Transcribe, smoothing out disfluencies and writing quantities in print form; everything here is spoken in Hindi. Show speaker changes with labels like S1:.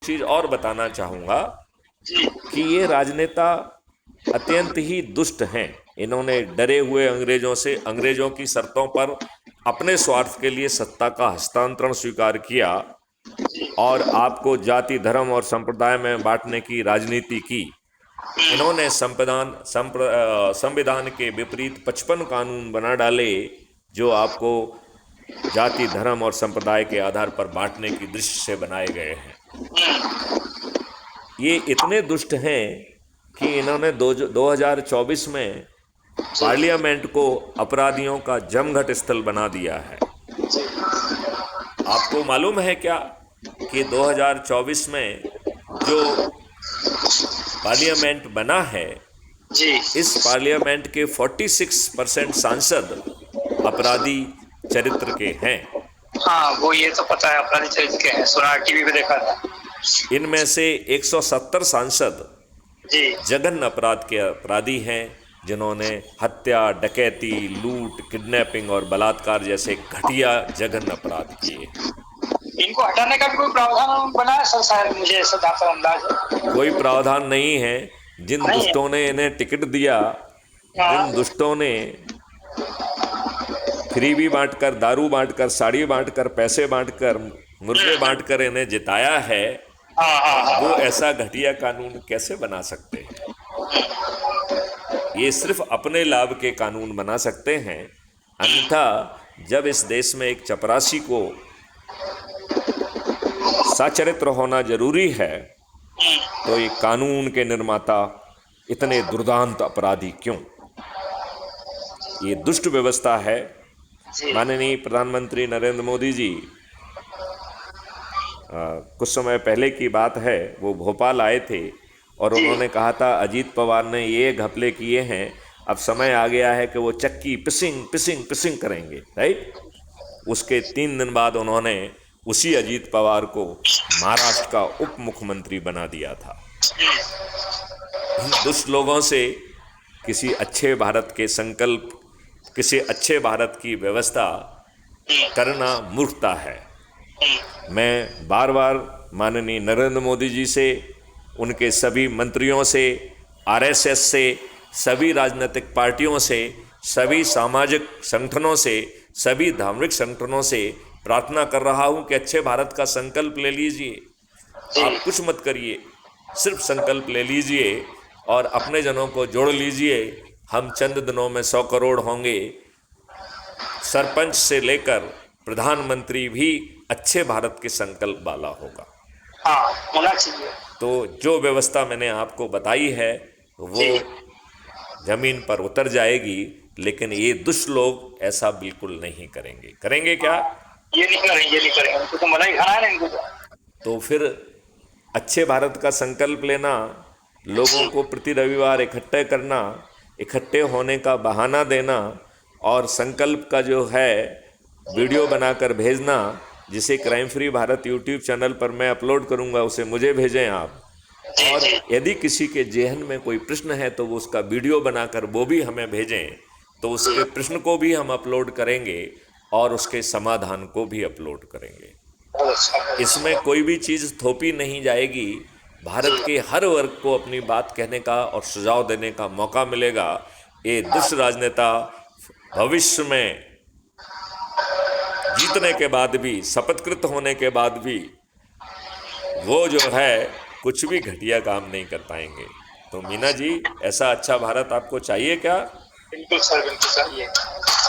S1: चीज और बताना चाहूंगा
S2: जी
S1: कि ये राजनेता अत्यंत ही दुष्ट हैं। इन्होंने डरे हुए अंग्रेजों से, अंग्रेजों की शर्तों पर अपने स्वार्थ के लिए सत्ता का हस्तांतरण स्वीकार किया और आपको जाति, धर्म और संप्रदाय में बांटने की राजनीति की। इन्होंने संविधान के विपरीत 55 कानून बना डाले जो आपको जाति, धर्म और संप्रदाय के आधार पर बांटने की दृष्टि से बनाए गए हैं। ये इतने दुष्ट हैं कि इन्होंने 2024 में पार्लियामेंट को अपराधियों का जमघट स्थल बना दिया है। आपको मालूम है क्या कि 2024 में जो पार्लियामेंट बना है,
S2: जी।
S1: इस पार्लियामेंट के 46% सांसद अपराधी चरित्र के हैं।
S2: हाँ, वो ये तो पता है, अपराधी चरित्र के हैं, सुना, टीवी पे देखा था।
S1: इनमें से 170 सांसद
S2: जी
S1: जघन्य अपराध के अपराधी हैं, जिन्होंने हत्या, डकैती, लूट, किडनैपिंग और बलात्कार जैसे घटिया जघन्य अपराध किए।
S2: इनको हटाने का भी कोई प्रावधान बना है सर? शायद मुझे ऐसा जहाँ तक अंदाज है।
S1: कोई प्रावधान नहीं है। जिन
S2: नहीं है।
S1: दुष्टों ने इन्हें टिकट दिया, जिन
S2: हाँ
S1: दुष्टों ने फ्रीबी बांटकर, दारू बांटकर, साड़ी बांटकर, पैसे बांटकर, मुर्गे बांटकर इन्हें जिताया है,
S2: हाँ हाँ
S1: वो
S2: हाँ।
S1: ऐसा घटिया कानून कैसे बना सकते हैं? ये सिर्फ अपने लाभ के कानून बना सकते हैं। अन्यथा जब इस देश में एक चपरासी को सचरित्र होना जरूरी है, तो ये कानून के निर्माता इतने दुर्दांत अपराधी क्यों? ये दुष्ट व्यवस्था है।
S2: जी
S1: माननीय प्रधानमंत्री नरेंद्र मोदी जी, कुछ समय पहले की बात है, वो भोपाल आए थे और
S2: जी
S1: उन्होंने कहा था अजीत पवार ने ये घपले किए हैं, अब समय आ गया है कि वो चक्की पिसिंग पिसिंग पिसिंग करेंगे, राइट। उसके 3 दिन बाद उन्होंने उसी अजीत पवार को महाराष्ट्र का उप मुख्यमंत्री बना दिया था। इन दुष्ट लोगों से किसी अच्छे भारत के संकल्प, किसी अच्छे भारत की व्यवस्था करना मूर्खता है। मैं बार बार माननीय नरेंद्र मोदी जी से, उनके सभी मंत्रियों से, आरएसएस से, सभी राजनीतिक पार्टियों से, सभी सामाजिक संगठनों से, सभी धार्मिक संगठनों से प्रार्थना कर रहा हूं कि अच्छे भारत का संकल्प ले लीजिए। आप कुछ मत करिए, सिर्फ संकल्प ले लीजिए और अपने जनों को जोड़ लीजिए। हम चंद दिनों में 100 करोड़ होंगे। सरपंच से लेकर प्रधानमंत्री भी अच्छे भारत के संकल्प वाला होगा।
S2: हाँ, होना चाहिए।
S1: तो जो व्यवस्था मैंने आपको बताई है वो जमीन पर उतर जाएगी, लेकिन ये दुष्ट लोग ऐसा बिल्कुल नहीं करेंगे। करेंगे क्या?
S2: ये नहीं करेंगे, ये नहीं करेंगे, उनको तो मना ही खाना है ना इनको
S1: तो फिर अच्छे भारत का संकल्प लेना, लोगों को प्रति रविवार इकट्ठे करना, इकट्ठे होने का बहाना देना और संकल्प का जो है वीडियो बनाकर भेजना, जिसे crime free Bharat YouTube channel पर मैं अपलोड करूंगा, उसे मुझे भेजें आप। और यदि किसी के जेहन में कोई प्रश्न है तो वो उसका वीडियो बनाकर वो भी हमें भेजें, तो उसके प्रश्न को भी हम अपलोड करेंगे और उसके समाधान को भी अपलोड करेंगे। इसमें कोई भी चीज़ थोपी नहीं जाएगी। भारत के हर वर्ग को अपनी बात कहने का और सुझाव देने का मौका मिलेगा। ये दुष्ट राजनेता भविष्य में जीतने के बाद भी, शपथकृत होने के बाद भी, वो जो है कुछ भी घटिया काम नहीं कर पाएंगे। तो मीना जी, ऐसा अच्छा भारत आपको चाहिए क्या?
S2: बिल्कुल सर, बिल्कुल चाहिए।